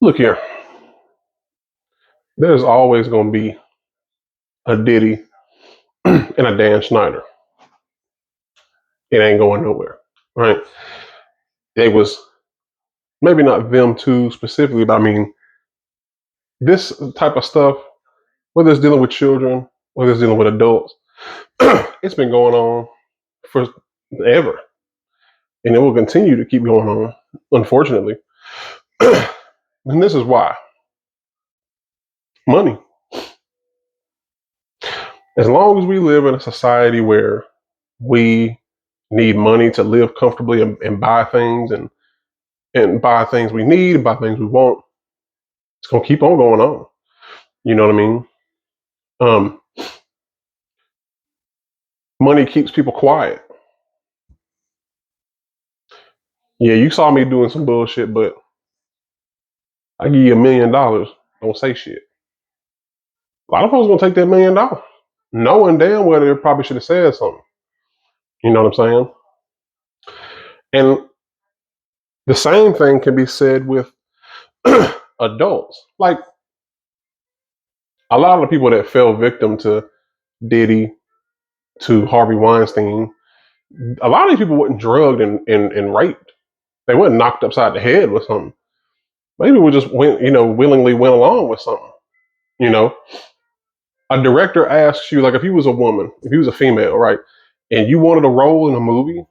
Look here, there's always going to be a Diddy and a Dan Schneider. It ain't going nowhere, right? It was maybe not them two specifically, but I mean, this type of stuff, whether it's dealing with children, whether it's dealing with adults, it's been going on for ever, and it will continue to keep going on, unfortunately. And this is why money. As long as we live in a society where we need money to live comfortably and buy things and buy things we need and buy things we want, it's gonna keep on going on. You know what I mean? Um, Money keeps people quiet. Yeah, you saw me doing some bullshit, but I give you $1 million. Don't say shit. A lot of folks gonna take that $1 million, knowing damn well they probably should have said something. You know what I'm saying? And the same thing can be said with adults. Like a lot of the people that fell victim to Diddy, to Harvey Weinstein, a lot of these people weren't drugged and raped. They weren't knocked upside the head with something. Maybe we just went, willingly went along with something. You know, a director asks you, like, if you was a woman, if you was a female, right, and you wanted a role in a movie,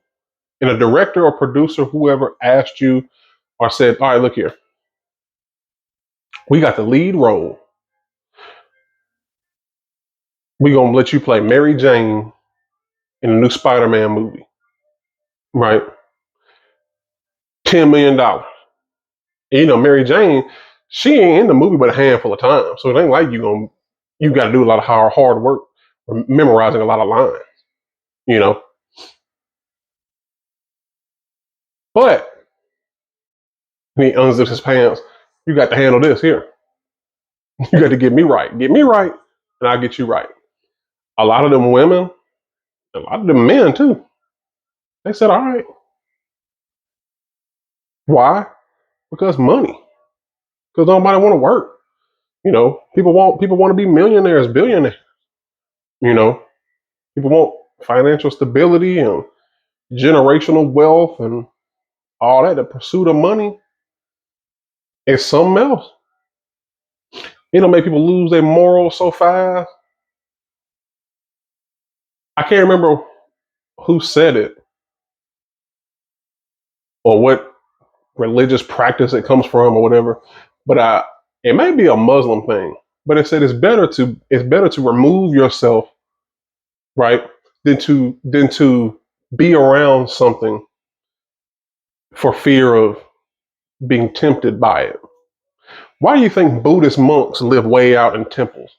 and a director or producer, whoever asked you or said, all right, look here, we got the lead role. We're gonna let you play Mary Jane in a new Spider-Man movie, right? $10 million. And, Mary Jane, she ain't in the movie but a handful of times, so it ain't like you got to do a lot of hard work, memorizing a lot of lines, you know. But he unzips his pants. You got to handle this here. You got to get me right. Get me right, and I'll get you right. A lot of them women, a lot of them men too. They said, all right. Why? Because money. Because nobody want to work. People want to be millionaires, billionaires. You know, people want financial stability and generational wealth and all that. The pursuit of money is something else. It'll make people lose their morals so fast. I can't remember who said it or what religious practice it comes from or whatever, but it may be a Muslim thing. But it said it's better to remove yourself, right, than to be around something for fear of being tempted by it. Why do you think Buddhist monks live way out in temples?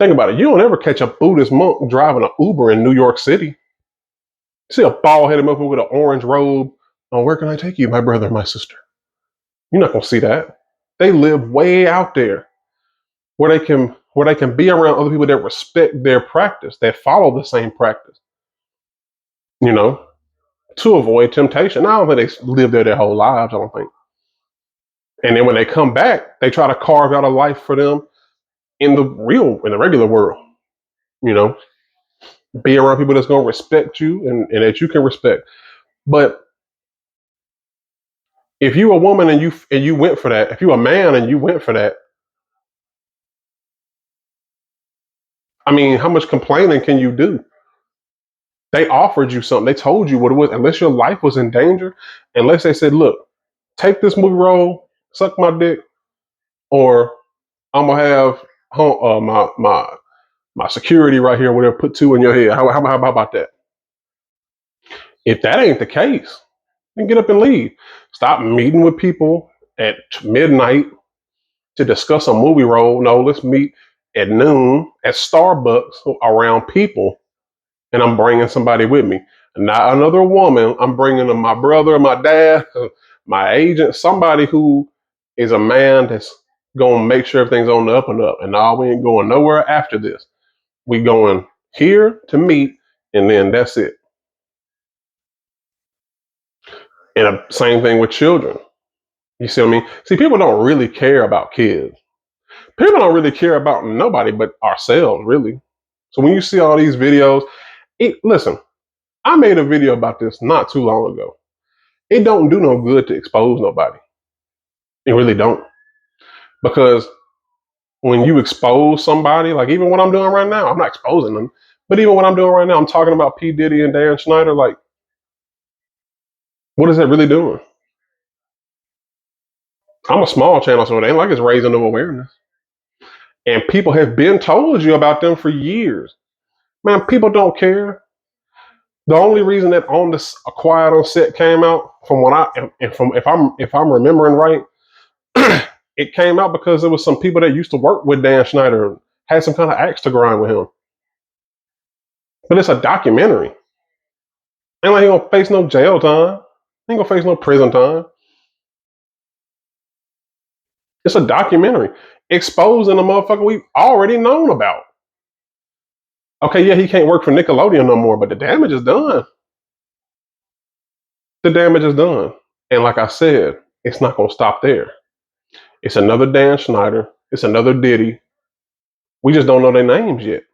Think about it. You don't ever catch a Buddhist monk driving an Uber in New York City. You see a bald-headed motherfucker with an orange robe. Oh, where can I take you, my brother, my sister? You're not gonna see that. They live way out there where they can be around other people that respect their practice, that follow the same practice. You know, to avoid temptation. I don't think they live there their whole lives. I don't think. And then when they come back, they try to carve out a life for them in the regular world. You know, be around people that's gonna respect you and that you can respect. But if you a woman and you went for that, if you a man and you went for that, I mean, how much complaining can you do? They offered you something. They told you what it was. Unless your life was in danger, unless they said, "Look, take this movie role, suck my dick, or I'm gonna have my security right here, whatever, put two in your head." How about that? If that ain't the case, then get up and leave. Stop meeting with people at midnight to discuss a movie role. No, let's meet at noon at Starbucks around people, and I'm bringing somebody with me. Not another woman. I'm bringing my brother, my dad, my agent, somebody who is a man that's going to make sure everything's on the up and up. And now we ain't going nowhere after this. We going here to meet, and then that's it. And same thing with children. You see what I mean? See, people don't really care about kids. People don't really care about nobody but ourselves, really. So when you see all these videos, listen, I made a video about this not too long ago. It don't do no good to expose nobody. It really don't. Because when you expose somebody, like even what I'm doing right now, I'm not exposing them. But even what I'm doing right now, I'm talking about P. Diddy and Dan Schneider. Like, what is that really doing? I'm a small channel, so it ain't like it's raising no awareness. And people have been told you about them for years. Man, people don't care. The only reason that on this a Quiet on Set came out, from what I and from if I'm remembering right, it came out because there was some people that used to work with Dan Schneider, had some kind of axe to grind with him. But it's a documentary. Ain't like he gonna face no jail time. He ain't gonna face no prison time. It's a documentary exposing a motherfucker we've already known about. Okay, yeah, he can't work for Nickelodeon no more, but the damage is done. The damage is done. And like I said, it's not gonna stop there. It's another Dan Schneider. It's another Diddy. We just don't know their names yet.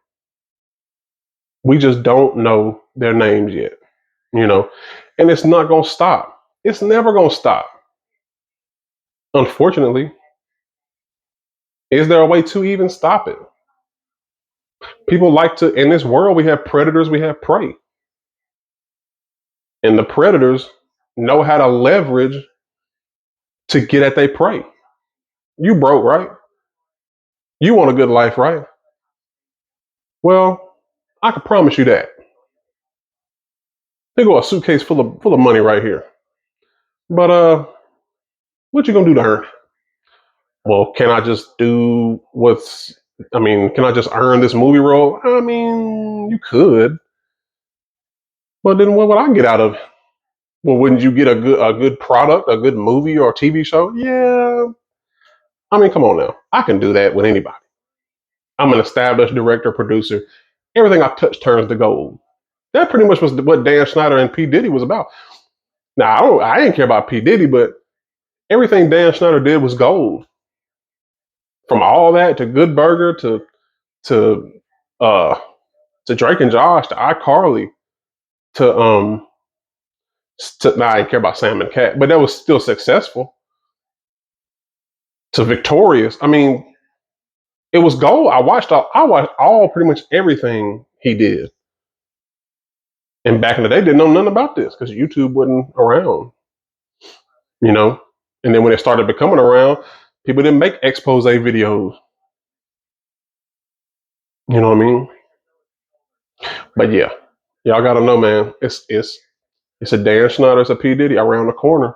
We just don't know their names yet. You know, and it's not gonna stop. It's never gonna stop. Unfortunately, is there a way to even stop it? People like to, in this world, we have predators, we have prey. And the predators know how to leverage to get at their prey. You broke, right? You want a good life, right? Well, I can promise you that. They go a suitcase full of money right here. But what you gonna do to earn? Well, can I just do can I just earn this movie role? I mean, you could. But then what would I get out of it? Well, wouldn't you get a good product, a good movie or TV show? Yeah. I mean, come on now. I can do that with anybody. I'm an established director, producer. Everything I touch turns to gold. That pretty much was what Dan Schneider and P. Diddy was about. Now, I didn't care about P. Diddy, but everything Dan Schneider did was gold. From all that to Good Burger to uh to Drake and Josh to iCarly to I didn't care about Sam and Cat, but that was still successful. To Victorious, I mean, it was gold. I watched all pretty much everything he did. And back in the day, didn't know nothing about this because YouTube wasn't around, you know. And then when it started becoming around, people didn't make expose videos. You know what I mean? But yeah, y'all gotta know, man. It's a Dan Schneider, it's a P Diddy around the corner,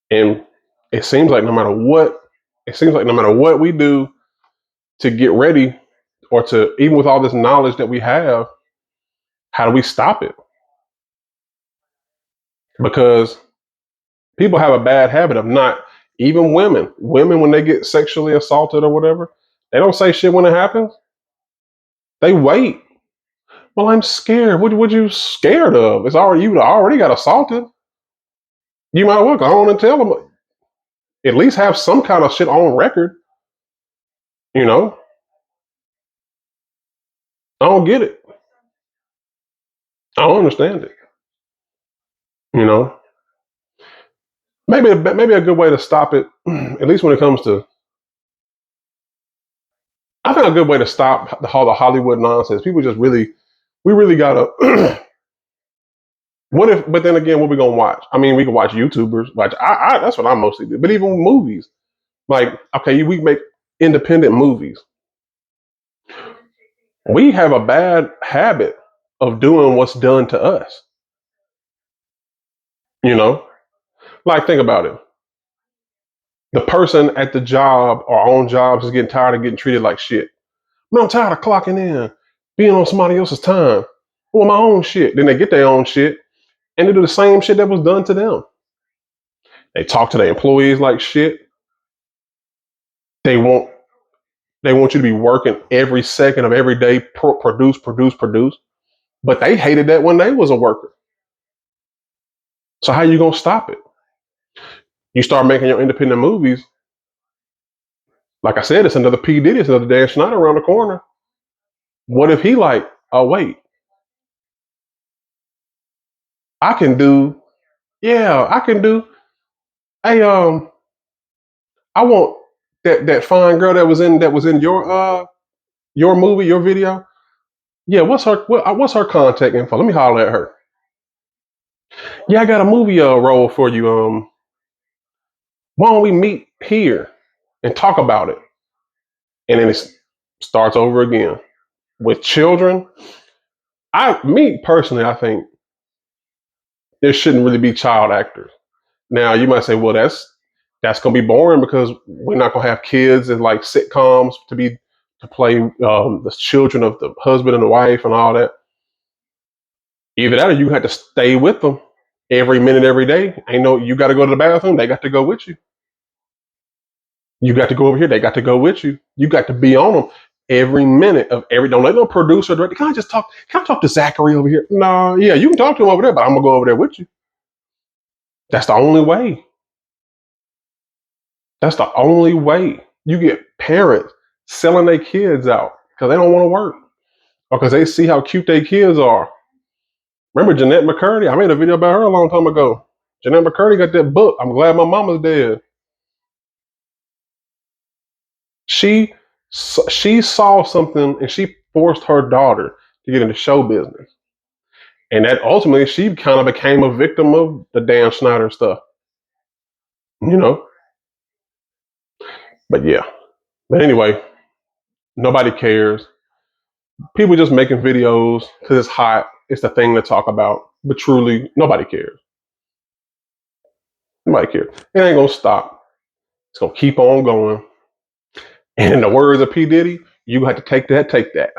and it seems like no matter what, we do to get ready, or to even with all this knowledge that we have, how do we stop it? Because people have a bad habit of not, even women when they get sexually assaulted or whatever, they don't say shit when it happens. They wait. Well, I'm scared. What you scared of? It's already, you already got assaulted. You might well go on and tell them. At least have some kind of shit on record. You know, I don't get it. I don't understand it. You know, maybe a good way to stop it, at least when it comes to, I think a good way to stop all the Hollywood nonsense. People just really, we really gotta. What if? But then again, what we gonna watch? I mean, we can watch YouTubers. Watch. That's what I mostly do. But even movies, like okay, we make independent movies. We have a bad habit of doing what's done to us. You know, like think about it. The person at the job or on jobs is getting tired of getting treated like shit. Man, I'm tired of clocking in, being on somebody else's time, doing my own shit. Then they get their own shit and they do the same shit that was done to them. They talk to their employees like shit. They want they want you to be working every second of every day, produce, produce, produce. But they hated that when they was a worker. So how you gonna stop it? You start making your independent movies. Like I said, it's another P Diddy, it's another Dan Schneider around the corner. What if he like, oh wait, I can do, yeah, I can do. Hey, I want that fine girl that was in your movie, your video. Yeah, what's her contact info? Let me holler at her. Yeah, I got a movie role for you. Why don't we meet here and talk about it? And then it starts over again with children. Me personally, I think there shouldn't really be child actors. Now you might say, well, that's gonna be boring because we're not gonna have kids in like sitcoms to play the children of the husband and the wife and all that. Either that or you have to stay with them every minute, every day. Ain't no, you got to go to the bathroom. They got to go with you. You got to go over here. They got to go with you. You got to be on them every minute of every. Don't let no producer director. Can I just talk? Can I talk to Zachary over here? No, yeah, you can talk to him over there, but I'm gonna go over there with you. That's the only way. That's the only way. You get parents selling their kids out because they don't want to work or because they see how cute their kids are. Remember Jeanette McCurdy? I made a video about her a long time ago. Jeanette McCurdy got that book. I'm glad my mama's dead. She she saw something and she forced her daughter to get into show business, and that ultimately she kind of became a victim of the Dan Schneider stuff, you know. But yeah, but anyway, nobody cares. People just making videos because it's hot. It's the thing to talk about. But truly, nobody cares. Nobody cares. It ain't gonna stop. It's gonna keep on going. And in the words of P Diddy, you have to take that, take that.